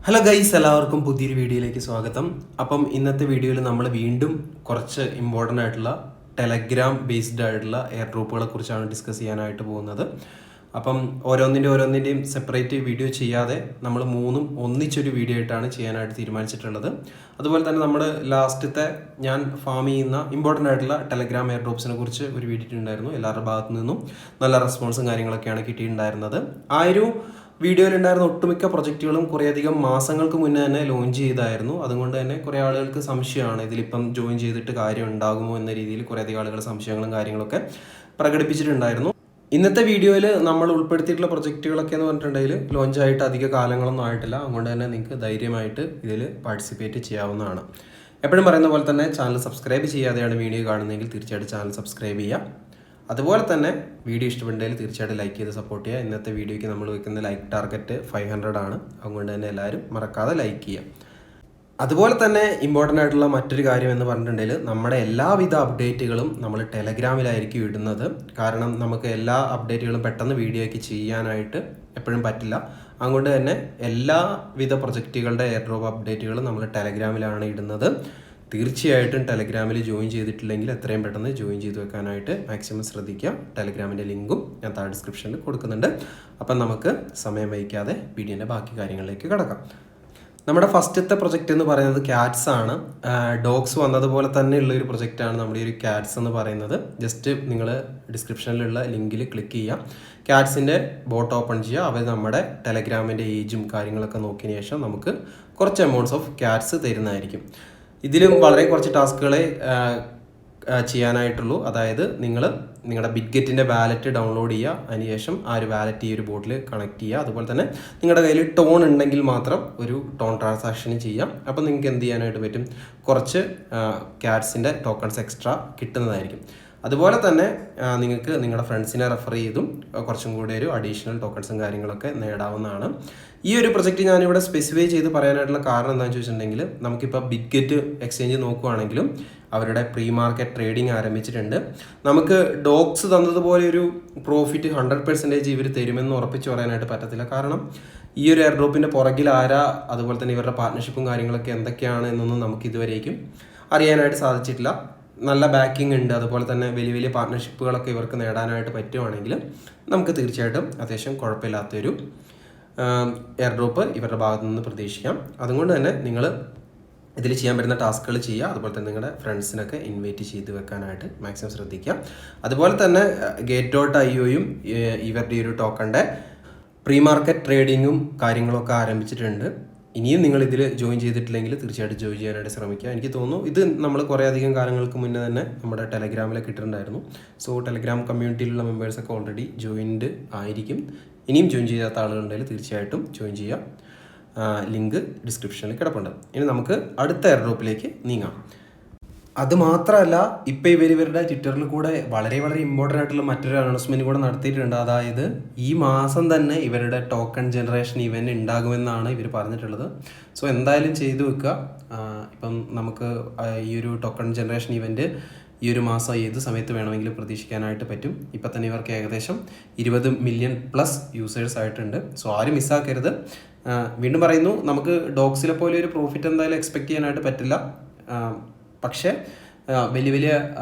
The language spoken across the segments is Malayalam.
ഹലോ ഗൈസ്, എല്ലാവർക്കും പുതിയൊരു വീഡിയോയിലേക്ക് സ്വാഗതം. അപ്പം ഇന്നത്തെ വീഡിയോയിൽ നമ്മൾ വീണ്ടും കുറച്ച് ഇമ്പോർട്ടൻ്റ് ആയിട്ടുള്ള ടെലഗ്രാം ബേസ്ഡ് ആയിട്ടുള്ള എയർ ഡ്രോപ്പുകളെ കുറിച്ചാണ് ഡിസ്കസ് ചെയ്യാനായിട്ട് പോകുന്നത്. അപ്പം ഓരോന്നിൻ്റെയും സെപ്പറേറ്റ് വീഡിയോ ചെയ്യാതെ നമ്മൾ മൂന്നും ഒന്നിച്ചൊരു വീഡിയോ ആയിട്ടാണ് ചെയ്യാനായിട്ട് തീരുമാനിച്ചിട്ടുള്ളത്. അതുപോലെ തന്നെ നമ്മൾ ലാസ്റ്റത്തെ ഞാൻ ഫാം ചെയ്യുന്ന ഇമ്പോർട്ടൻ്റ് ആയിട്ടുള്ള ടെലഗ്രാം എയർ ഡ്രോപ്സിനെ കുറിച്ച് ഒരു വീഡിയോ ഇട്ടിട്ടുണ്ടായിരുന്നു. എല്ലാവരുടെ ഭാഗത്തു നിന്നും നല്ല റെസ്പോൺസും കാര്യങ്ങളൊക്കെയാണ് കിട്ടിയിട്ടുണ്ടായിരുന്നത്. ആ ഒരു വീഡിയോയിലുണ്ടായിരുന്ന ഒട്ടുമിക്ക പ്രൊജക്റ്റുകളും കുറേയധികം മാസങ്ങൾക്ക് മുന്നേ തന്നെ ലോഞ്ച് ചെയ്തായിരുന്നു. അതുകൊണ്ട് തന്നെ കുറേ ആളുകൾക്ക് സംശയമാണ് ഇതിലിപ്പം ജോയിൻ ചെയ്തിട്ട് കാര്യം ഉണ്ടാകുമോ എന്ന രീതിയിൽ കുറേയധികം ആളുകൾ സംശയങ്ങളും കാര്യങ്ങളൊക്കെ പ്രകടിപ്പിച്ചിട്ടുണ്ടായിരുന്നു. ഇന്നത്തെ വീഡിയോയിൽ നമ്മൾ ഉൾപ്പെടുത്തിയിട്ടുള്ള പ്രൊജക്റ്റുകളൊക്കെ എന്ന് പറഞ്ഞിട്ടുണ്ടെങ്കിൽ ലോഞ്ചായിട്ട് അധിക കാലങ്ങളൊന്നും ആയിട്ടില്ല. അതുകൊണ്ട് തന്നെ നിങ്ങൾക്ക് ധൈര്യമായിട്ട് ഇതിൽ പാർട്ടിസിപ്പേറ്റ് ചെയ്യാവുന്നതാണ്. എപ്പോഴും പറയുന്ന പോലെ തന്നെ ചാനൽ സബ്സ്ക്രൈബ് ചെയ്യാതെയാണ് വീഡിയോ കാണുന്നതെങ്കിൽ തീർച്ചയായിട്ടും ചാനൽ സബ്സ്ക്രൈബ് ചെയ്യുക. അതുപോലെ തന്നെ വീഡിയോ ഇഷ്ടപ്പെട്ടെങ്കിൽ തീർച്ചയായിട്ടും ലൈക്ക് ചെയ്ത് സപ്പോർട്ട് ചെയ്യുക. ഇന്നത്തെ വീഡിയോയ്ക്ക് നമ്മൾ വെക്കുന്ന ലൈക്ക് ടാർഗറ്റ് 500 ആണ്. അതുകൊണ്ട് തന്നെ എല്ലാവരും മറക്കാതെ ലൈക്ക് ചെയ്യുക. അതുപോലെ തന്നെ ഇമ്പോർട്ടൻ്റ് ആയിട്ടുള്ള മറ്റൊരു കാര്യം എന്ന് പറഞ്ഞിട്ടുണ്ടെങ്കിൽ നമ്മുടെ എല്ലാവിധ അപ്ഡേറ്റുകളും നമ്മൾ ടെലഗ്രാമിലായിരിക്കും ഇടുന്നത്. കാരണം നമുക്ക് എല്ലാ അപ്ഡേറ്റുകളും പെട്ടെന്ന് വീഡിയോയ്ക്ക് ചെയ്യാനായിട്ട് എപ്പോഴും പറ്റില്ല. അതുകൊണ്ട് തന്നെ എല്ലാവിധ പ്രൊജക്റ്റുകളുടെ എയർ ഡ്രോപ്പ് അപ്ഡേറ്റുകളും നമ്മൾ ടെലഗ്രാമിലാണ് ഇടുന്നത്. തീർച്ചയായിട്ടും ടെലഗ്രാമിൽ ജോയിൻ ചെയ്തിട്ടില്ലെങ്കിൽ എത്രയും പെട്ടെന്ന് ജോയിൻ ചെയ്ത് വെക്കാനായിട്ട് മാക്സിമം ശ്രദ്ധിക്കുക. ടെലഗ്രാമിൻ്റെ ലിങ്കും ഞാൻ താഴെ ഡിസ്ക്രിപ്ഷനിൽ കൊടുക്കുന്നുണ്ട്. അപ്പം നമുക്ക് സമയം വയ്ക്കാതെ വീഡിയോൻ്റെ ബാക്കി കാര്യങ്ങളിലേക്ക് കിടക്കാം. നമ്മുടെ ഫസ്റ്റത്തെ പ്രൊജക്റ്റ് എന്ന് പറയുന്നത് ക്യാറ്റ്സ് ആണ്. ഡോഗ്സ് വന്നതുപോലെ തന്നെ ഉള്ളൊരു പ്രൊജക്റ്റാണ് നമ്മുടെ ഈ ഒരു ക്യാറ്റ്സ് എന്ന് പറയുന്നത്. ജസ്റ്റ് നിങ്ങൾ ഡിസ്ക്രിപ്ഷനിലുള്ള ലിങ്കിൽ ക്ലിക്ക് ചെയ്യുക. ക്യാറ്റ്സിൻ്റെ ബോട്ട് ഓപ്പൺ ചെയ്യുക. അവർ നമ്മുടെ ടെലഗ്രാമിൻ്റെ ഏജും കാര്യങ്ങളൊക്കെ നോക്കിയതിന് ശേഷം നമുക്ക് കുറച്ച് എമൗണ്ട്സ് ഓഫ് ക്യാറ്റ്സ് തരുന്നതായിരിക്കും. ഇതിലും വളരെ കുറച്ച് ടാസ്കുകളെ ചെയ്യാനായിട്ടുള്ളൂ. അതായത് നിങ്ങളുടെ ബിറ്റ്ഗെറ്റിൻ്റെ വാലറ്റ് ഡൗൺലോഡ് ചെയ്യുക. അതിനുശേഷം ആ ഒരു വാലറ്റ് ഈ ഒരു ബോട്ടിൽ കണക്ട് ചെയ്യുക. അതുപോലെ തന്നെ നിങ്ങളുടെ കയ്യിൽ ടോൺ ഉണ്ടെങ്കിൽ മാത്രം ഒരു ടോൺ ട്രാൻസാക്ഷൻ ചെയ്യാം. അപ്പോൾ നിങ്ങൾക്ക് എന്ത് ചെയ്യാനായിട്ട് പറ്റും, കുറച്ച് ക്യാറ്റ്സിൻ്റെ ടോക്കൺസ് എക്സ്ട്രാ കിട്ടുന്നതായിരിക്കും. അതുപോലെ തന്നെ നിങ്ങൾക്ക് നിങ്ങളുടെ ഫ്രണ്ട്സിനെ റെഫർ ചെയ്തും കുറച്ചും കൂടി ഒരു അഡീഷണൽ ടോക്കൺസും കാര്യങ്ങളൊക്കെ നേടാവുന്നതാണ്. ഈ ഒരു പ്രൊജക്റ്റ് ഞാനിവിടെ സ്പെസിഫൈ ചെയ്ത് പറയാനായിട്ടുള്ള കാരണം എന്താണെന്ന് ചോദിച്ചിട്ടുണ്ടെങ്കിൽ നമുക്കിപ്പോൾ ബിറ്റ്ഗെറ്റ് എക്സ്ചേഞ്ച് നോക്കുകയാണെങ്കിലും അവരുടെ പ്രീ മാർക്കറ്റ് ട്രേഡിംഗ് ആരംഭിച്ചിട്ടുണ്ട്. നമുക്ക് ഡോഗ്സ് തന്നതുപോലെ ഒരു പ്രോഫിറ്റ് 100% ഇവർ തരുമെന്ന് ഉറപ്പിച്ച് പറയാനായിട്ട് പറ്റത്തില്ല. കാരണം ഈ ഒരു എയർ ഡ്രോപ്പിൻ്റെ പുറകിൽ ആരാ, അതുപോലെ തന്നെ ഇവരുടെ പാർട്ട്ണർഷിപ്പും കാര്യങ്ങളൊക്കെ എന്തൊക്കെയാണ് എന്നൊന്നും നമുക്ക് ഇതുവരേക്കും അറിയാനായിട്ട് സാധിച്ചിട്ടില്ല. നല്ല ബാക്കിംഗ് ഉണ്ട്. അതുപോലെ തന്നെ വലിയ വലിയ പാർട്ട്ണർഷിപ്പുകളൊക്കെ ഇവർക്ക് നേടാനായിട്ട് പറ്റുവാണെങ്കിൽ നമുക്ക് തീർച്ചയായിട്ടും അത്യാവശ്യം കുഴപ്പമില്ലാത്തൊരു എയർ ഡ്രോപ്പ് ഇവരുടെ ഭാഗത്തു നിന്ന് പ്രതീക്ഷിക്കാം. അതുകൊണ്ട് തന്നെ നിങ്ങൾ ഇതിൽ ചെയ്യാൻ പറ്റുന്ന ടാസ്കുകൾ ചെയ്യുക. അതുപോലെ തന്നെ നിങ്ങളുടെ ഫ്രണ്ട്സിനൊക്കെ ഇൻവൈറ്റ് ചെയ്ത് വെക്കാനായിട്ട് മാക്സിമം ശ്രദ്ധിക്കുക. അതുപോലെ തന്നെ Gate.ioയും ഇവരുടെ ഒരു ടോക്കണിൻ്റെ പ്രീ മാർക്കറ്റ് ട്രേഡിങ്ങും കാര്യങ്ങളൊക്കെ ആരംഭിച്ചിട്ടുണ്ട്. ഇനിയും നിങ്ങൾ ഇതിൽ ജോയിൻ ചെയ്തിട്ടില്ലെങ്കിൽ തീർച്ചയായിട്ടും ജോയിൻ ചെയ്യാനായിട്ട് ശ്രമിക്കുക. എനിക്ക് തോന്നുന്നു ഇത് നമ്മൾ കുറേ അധികം കാലങ്ങൾക്ക് മുന്നേ തന്നെ നമ്മുടെ ടെലഗ്രാമിലൊക്കെ ഇട്ടിട്ടുണ്ടായിരുന്നു. സോ ടെലഗ്രാം കമ്മ്യൂണിറ്റിയിലുള്ള മെമ്പേഴ്സൊക്കെ ഓൾറെഡി ജോയിൻഡ് ആയിരിക്കും. ഇനിയും ജോയിൻ ചെയ്യാത്ത ആളുകളുണ്ടെങ്കിൽ തീർച്ചയായിട്ടും ജോയിൻ ചെയ്യുക. ലിങ്ക് ഡിസ്ക്രിപ്ഷനിൽ കിടപ്പുണ്ട്. ഇനി നമുക്ക് അടുത്ത എയർ ഡ്രോപ്പിലേക്ക് നീങ്ങാം. അതുമാത്രമല്ല, ഇപ്പോൾ ഇവരുടെ ട്വിറ്ററിൽ കൂടെ വളരെ വളരെ ഇമ്പോർട്ടൻ്റ് ആയിട്ടുള്ള മറ്റൊരു അനൗൺസ്മെൻറ്റ് കൂടെ നടത്തിയിട്ടുണ്ട്. അതായത് ഈ മാസം തന്നെ ഇവരുടെ ടോക്കൺ ജനറേഷൻ ഇവൻറ്റ് ഉണ്ടാകുമെന്നാണ് ഇവർ പറഞ്ഞിട്ടുള്ളത്. സോ എന്തായാലും ചെയ്തു വെക്കുക. ഇപ്പം നമുക്ക് ഈ ഒരു ടോക്കൺ ജനറേഷൻ ഇവൻറ്റ് ഈ ഒരു മാസം ഏത് സമയത്ത് വേണമെങ്കിലും പ്രതീക്ഷിക്കാനായിട്ട് പറ്റും. ഇപ്പം തന്നെ ഇവർക്ക് ഏകദേശം 20 മില്യൺ പ്ലസ് യൂസേഴ്സ് ആയിട്ടുണ്ട്. സോ ആരും മിസ്സാക്കരുത്. വീണ്ടും പറയുന്നു, നമുക്ക് ഡോഗ്സിലെ പോലെ ഒരു പ്രോഫിറ്റ് എന്തായാലും എക്സ്പെക്റ്റ് ചെയ്യാനായിട്ട് പറ്റില്ല. പക്ഷേ വലിയ വലിയ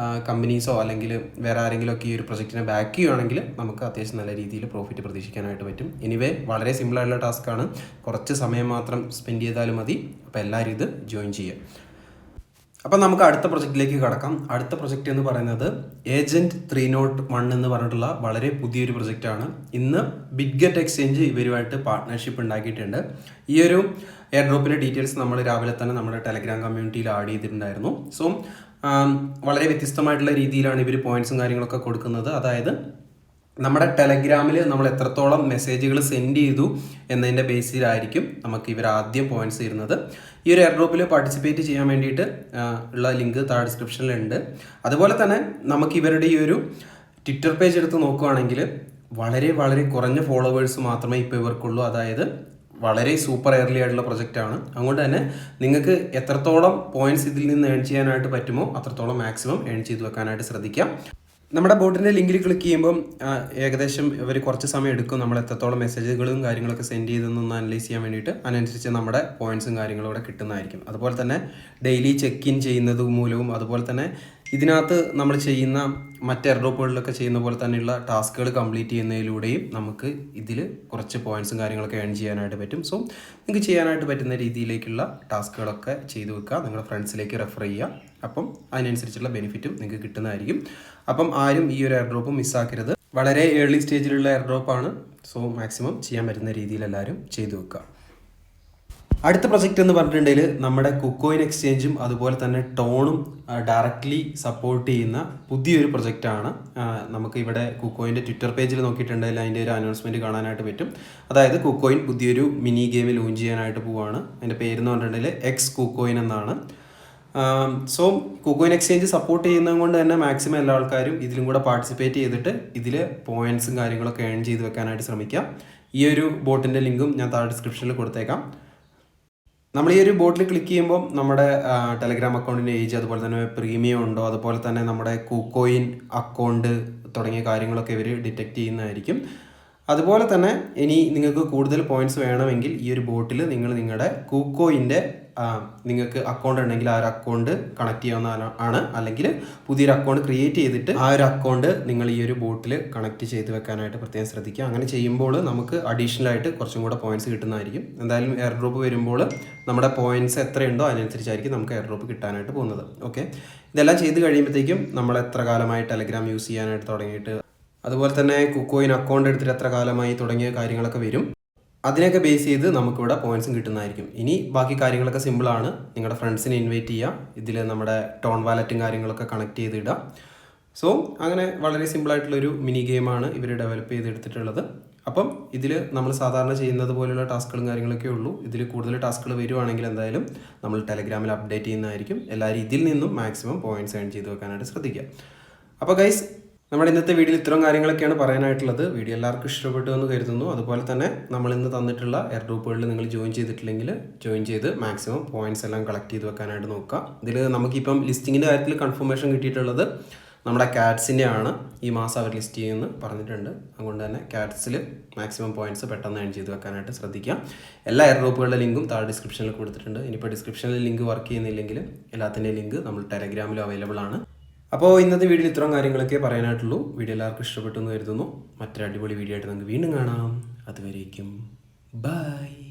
കമ്പനീസോ അല്ലെങ്കിൽ വേറെ ആരെങ്കിലുമൊക്കെ ഈ ഒരു പ്രൊജക്റ്റിനെ ബാക്ക് ചെയ്യുകയാണെങ്കിൽ നമുക്ക് അത്യാവശ്യം നല്ല രീതിയിൽ പ്രോഫിറ്റ് പ്രതീക്ഷിക്കാനായിട്ട് പറ്റും. എനിവേ വളരെ സിമ്പിളായിട്ടുള്ള ടാസ്ക്കാണ്. കുറച്ച് സമയം മാത്രം സ്പെൻഡ് ചെയ്താലും മതി. അപ്പോൾ എല്ലാവരും ഇത് ജോയിൻ ചെയ്യുക. അപ്പം നമുക്ക് അടുത്ത പ്രൊജക്റ്റിലേക്ക് കടക്കാം. അടുത്ത പ്രൊജക്റ്റ് എന്ന് പറയുന്നത് ഏജൻറ്റ് 301 എന്ന് പറഞ്ഞിട്ടുള്ള വളരെ പുതിയൊരു പ്രൊജക്റ്റാണ്. ഇന്ന് ബിറ്റ്ഗെറ്റ് എക്സ്ചേഞ്ച് ഇവരുമായിട്ട് പാർട്ട്ണർഷിപ്പ് ഉണ്ടാക്കിയിട്ടുണ്ട്. ഈ ഒരു എയർ ഡ്രോപ്പിൻ്റെ ഡീറ്റെയിൽസ് നമ്മൾ രാവിലെ തന്നെ നമ്മുടെ ടെലഗ്രാം കമ്മ്യൂണിറ്റിയിൽ ആഡ് ചെയ്തിട്ടുണ്ടായിരുന്നു. സോ വളരെ വ്യത്യസ്തമായിട്ടുള്ള രീതിയിലാണ് ഇവർ പോയിന്റ്സും കാര്യങ്ങളൊക്കെ കൊടുക്കുന്നത്. അതായത് നമ്മുടെ ടെലഗ്രാമിൽ നമ്മൾ എത്രത്തോളം മെസ്സേജുകൾ സെൻഡ് ചെയ്തു എന്നതിൻ്റെ ബേസിലായിരിക്കും നമുക്ക് ഇവർ ആദ്യം പോയിന്റ്സ് തരുന്നത്. ഈ ഒരു എയർ ഡ്രോപ്പിൽ പാർട്ടിസിപ്പേറ്റ് ചെയ്യാൻ വേണ്ടിയിട്ട് ഉള്ള ലിങ്ക് താഴെ ഡിസ്ക്രിപ്ഷനിലുണ്ട്. അതുപോലെ തന്നെ നമുക്ക് ഇവരുടെ ഈ ഒരു ട്വിറ്റർ പേജ് എടുത്ത് നോക്കുകയാണെങ്കിൽ വളരെ വളരെ കുറഞ്ഞ ഫോളോവേഴ്സ് മാത്രമേ ഇപ്പോൾ ഇവർക്കുള്ളൂ. അതായത് വളരെ സൂപ്പർ എയർലി ആയിട്ടുള്ള പ്രൊജക്റ്റാണ്. അതുകൊണ്ട് തന്നെ നിങ്ങൾക്ക് എത്രത്തോളം പോയിന്റ്സ് ഇതിൽ നിന്ന് ഏൺ ചെയ്യാനായിട്ട് പറ്റുമോ അത്രത്തോളം മാക്സിമം ഏൺ ചെയ്ത് വെക്കാനായിട്ട് ശ്രദ്ധിക്കാം. നമ്മുടെ ബോട്ടിൻ്റെ ലിങ്കിൽ ക്ലിക്ക് ചെയ്യുമ്പം ഏകദേശം ഇവർ കുറച്ച് സമയം എടുക്കും നമ്മൾ എത്രത്തോളം മെസ്സേജുകളും കാര്യങ്ങളൊക്കെ സെൻഡ് ചെയ്തെന്നൊന്ന് അനലൈസ് ചെയ്യാൻ വേണ്ടിയിട്ട്. അതിനനുസരിച്ച് നമ്മുടെ പോയിന്റ്സും കാര്യങ്ങളും ഇവിടെ കിട്ടുന്നതായിരിക്കും. അതുപോലെ തന്നെ ഡെയിലി ചെക്ക് ഇൻ ചെയ്യുന്നത് മൂലവും അതുപോലെ തന്നെ ഇതിനകത്ത് നമ്മൾ ചെയ്യുന്ന മറ്റ് എയർഡ്രോപ്പുകളിലൊക്കെ ചെയ്യുന്ന പോലെ തന്നെയുള്ള ടാസ്കുകൾ കംപ്ലീറ്റ് ചെയ്യുന്നതിലൂടെയും നമുക്ക് ഇതിൽ കുറച്ച് പോയിന്റ്സും കാര്യങ്ങളൊക്കെ ഏൺ ചെയ്യാനായിട്ട് പറ്റും. സോ നിങ്ങൾക്ക് ചെയ്യാനായിട്ട് പറ്റുന്ന രീതിയിലേക്കുള്ള ടാസ്കുകളൊക്കെ ചെയ്തു വെക്കുക, നിങ്ങളുടെ ഫ്രണ്ട്സിലേക്ക് റെഫർ ചെയ്യുക. അപ്പം അതിനനുസരിച്ചുള്ള ബെനിഫിറ്റും നിങ്ങൾക്ക് കിട്ടുന്നതായിരിക്കും. അപ്പം ആരും ഈ ഒരു എയർ ഡ്രോപ്പ് മിസ്സാക്കരുത്. വളരെ ഏർലി സ്റ്റേജിലുള്ള എയർ ഡ്രോപ്പാണ്. സോ മാക്സിമം ചെയ്യാൻ പറ്റുന്ന രീതിയിൽ എല്ലാവരും ചെയ്തു വെക്കുക. അടുത്ത പ്രൊജക്റ്റ് എന്ന് പറഞ്ഞിട്ടുണ്ടെങ്കിൽ നമ്മുടെ കുക്കോയിൻ എക്സ്ചേഞ്ചും അതുപോലെ തന്നെ ടോണും ഡയറക്റ്റ്ലി സപ്പോർട്ട് ചെയ്യുന്ന പുതിയൊരു പ്രൊജക്റ്റാണ്. നമുക്ക് ഇവിടെ കുക്കോയിൻ്റെ ട്വിറ്റർ പേജിൽ നോക്കിയിട്ടുണ്ടെങ്കിൽ അതിൻ്റെ ഒരു അനൗൺസ്മെൻറ്റ് കാണാനായിട്ട് പറ്റും. അതായത് കുക്കോയിൻ പുതിയൊരു മിനി ഗെയിം ലോഞ്ച് ചെയ്യാനായിട്ട് പോവുകയാണ്. അതിൻ്റെ പേരെന്ന് പറഞ്ഞിട്ടുണ്ടെങ്കിൽ എക്സ് കുക്കോയിൻ എന്നാണ്. സോ കുക്കോയിൻ എക്സ്ചേഞ്ച് സപ്പോർട്ട് ചെയ്യുന്നത് കൊണ്ട് തന്നെ മാക്സിമം എല്ലാ ആൾക്കാരും ഇതിലും കൂടെ പാർട്ടിസിപ്പേറ്റ് ചെയ്തിട്ട് ഇതിൽ പോയിൻറ്റ്സും കാര്യങ്ങളൊക്കെ ഏൺ ചെയ്ത് വെക്കാനായിട്ട് ശ്രമിക്കാം. ഈ ഒരു ബോട്ടിൻ്റെ ലിങ്കും ഞാൻ താഴെ ഡിസ്ക്രിപ്ഷനിൽ കൊടുത്തേക്കാം. നമ്മൾ ഈ ഒരു ബോട്ടിൽ ക്ലിക്ക് ചെയ്യുമ്പോൾ നമ്മുടെ ടെലഗ്രാം അക്കൗണ്ടിൻ്റെ ഏജ്, അതുപോലെ തന്നെ പ്രീമിയം ഉണ്ടോ, അതുപോലെ തന്നെ നമ്മുടെ കുക്കോയിൻ അക്കൗണ്ട് തുടങ്ങിയ കാര്യങ്ങളൊക്കെ ഇവർ ഡിറ്റക്റ്റ് ചെയ്യുന്നതായിരിക്കും. അതുപോലെ തന്നെ ഇനി നിങ്ങൾക്ക് കൂടുതൽ പോയിന്റ്സ് വേണമെങ്കിൽ ഈ ഒരു ബോട്ടിൽ നിങ്ങൾ നിങ്ങളുടെ കുക്കോയിൻ്റെ നിങ്ങൾക്ക് അക്കൗണ്ട് ഉണ്ടെങ്കിൽ ആ ഒരു അക്കൗണ്ട് കണക്ട് ചെയ്യാവുന്നതാണ്. അല്ലെങ്കിൽ പുതിയൊരു അക്കൗണ്ട് ക്രിയേറ്റ് ചെയ്തിട്ട് ആ ഒരു അക്കൗണ്ട് നിങ്ങൾ ഈ ഒരു ബോട്ടിൽ കണക്ട് ചെയ്ത് വെക്കാനായിട്ട് പ്രത്യേകം ശ്രദ്ധിക്കുക. അങ്ങനെ ചെയ്യുമ്പോൾ നമുക്ക് അഡീഷണൽ ആയിട്ട് കുറച്ചും കൂടെ പോയിന്റ്സ് കിട്ടുന്നതായിരിക്കും. എന്തായാലും എയർ ഡ്രോപ്പ് വരുമ്പോൾ നമ്മുടെ പോയിന്റ്സ് എത്രയുണ്ടോ അതിനനുസരിച്ചായിരിക്കും നമുക്ക് എയർ ഡ്രോപ്പ് കിട്ടാനായിട്ട് പോകുന്നത്. ഓക്കെ, ഇതെല്ലാം ചെയ്ത് കഴിയുമ്പോഴത്തേക്കും നമ്മൾ എത്ര കാലമായി ടെലഗ്രാം യൂസ് ചെയ്യാനായിട്ട് തുടങ്ങിയിട്ട്, അതുപോലെ തന്നെ കുക്കോയിൻ അക്കൗണ്ട് എടുത്തിട്ട് എത്ര കാലമായി തുടങ്ങിയ കാര്യങ്ങളൊക്കെ വരും. അതിനൊക്കെ ബേസ് ചെയ്ത് നമുക്കിവിടെ പോയിന്റ്സും കിട്ടുന്നതായിരിക്കും. ഇനി ബാക്കി കാര്യങ്ങളൊക്കെ സിമ്പിളാണ്. നിങ്ങളുടെ ഫ്രണ്ട്സിനെ ഇൻവൈറ്റ് ചെയ്യുക, ഇതിൽ നമ്മുടെ ടോൺ വാലറ്റും കാര്യങ്ങളൊക്കെ കണക്ട് ചെയ്തിടുക. സോ അങ്ങനെ വളരെ സിമ്പിളായിട്ടുള്ളൊരു മിനി ഗെയിമാണ് ഇവർ ഡെവലപ്പ് ചെയ്തെടുത്തിട്ടുള്ളത്. അപ്പം ഇതിൽ നമ്മൾ സാധാരണ ചെയ്യുന്നത് പോലെയുള്ള ടാസ്കുകളും കാര്യങ്ങളൊക്കെ ഉള്ളൂ. ഇതിൽ കൂടുതൽ ടാസ്കുകൾ വരുവാണെങ്കിൽ എന്തായാലും നമ്മൾ ടെലഗ്രാമിൽ അപ്ഡേറ്റ് ചെയ്യുന്നതായിരിക്കും. എല്ലാവരും ഇതിൽ നിന്നും മാക്സിമം പോയിന്റ്സ് ഏൺ ചെയ്ത് വെക്കാനായിട്ട് ശ്രദ്ധിക്കുക. അപ്പോൾ ഗൈസ്, നമ്മുടെ ഇന്നത്തെ വീഡിയോയിൽ ഇത്തരം കാര്യങ്ങളൊക്കെയാണ് പറയാനായിട്ടുള്ളത്. വീഡിയോ എല്ലാവർക്കും ഇഷ്ടപ്പെട്ടു എന്ന് കരുതുന്നു. അതുപോലെ തന്നെ നമ്മൾ ഇന്ന് തന്നിട്ടുള്ള എയർ ഗ്രൂപ്പുകളിൽ നിങ്ങൾ ജോയിൻ ചെയ്തിട്ടില്ലെങ്കിൽ ജോയിൻ ചെയ്ത് മാക്സിമം പോയിന്റ്സ് എല്ലാം കളക്ട് ചെയ്ത് വെക്കാനായിട്ട് നോക്കുക. ഇതിൽ നമുക്കിപ്പം ലിസ്റ്റിങ്ങിൻ്റെ കാര്യത്തിൽ കൺഫർമേഷൻ കിട്ടിയിട്ടുള്ളത് നമ്മുടെ കാറ്റ്സിൻ്റെ ആണ്. ഈ മാസം അവർ ലിസ്റ്റ് ചെയ്യുമെന്ന് പറഞ്ഞിട്ടുണ്ട്. അതുകൊണ്ട് തന്നെ കാറ്റ്സിൽ മാക്സിമം പോയിന്റ്സ് പെട്ടെന്ന് ഏൺ ചെയ്ത് വെക്കാനായിട്ട് ശ്രദ്ധിക്കുക. എല്ലാ എയർ ഗ്രൂപ്പുകളുടെ ലിങ്കും താഴെ ഡിസ്ക്രിപ്ഷനിൽ കൊടുത്തിട്ടുണ്ട്. ഇനിയിപ്പോൾ ഡിസ്ക്രിപ്ഷനിൽ ലിങ്ക് വർക്ക് ചെയ്യുന്നില്ലെങ്കിൽ എല്ലാത്തിൻ്റെ ലിങ്ക് നമ്മൾ ടെലഗ്രാമിലും അവൈലബിൾ ആണ്. അപ്പോൾ ഇന്നത്തെ വീഡിയോയിൽ ഇത്രയും കാര്യങ്ങളൊക്കെ പറയാനായിട്ടുള്ളൂ. വീഡിയോ എല്ലാവർക്കും ഇഷ്ടപ്പെട്ടു എന്ന് കരുതുന്നു. മറ്റൊരു അടിപൊളി വീഡിയോ ആയിട്ട് നമുക്ക് വീണ്ടും കാണാം. അതുവരേക്കും ബൈ.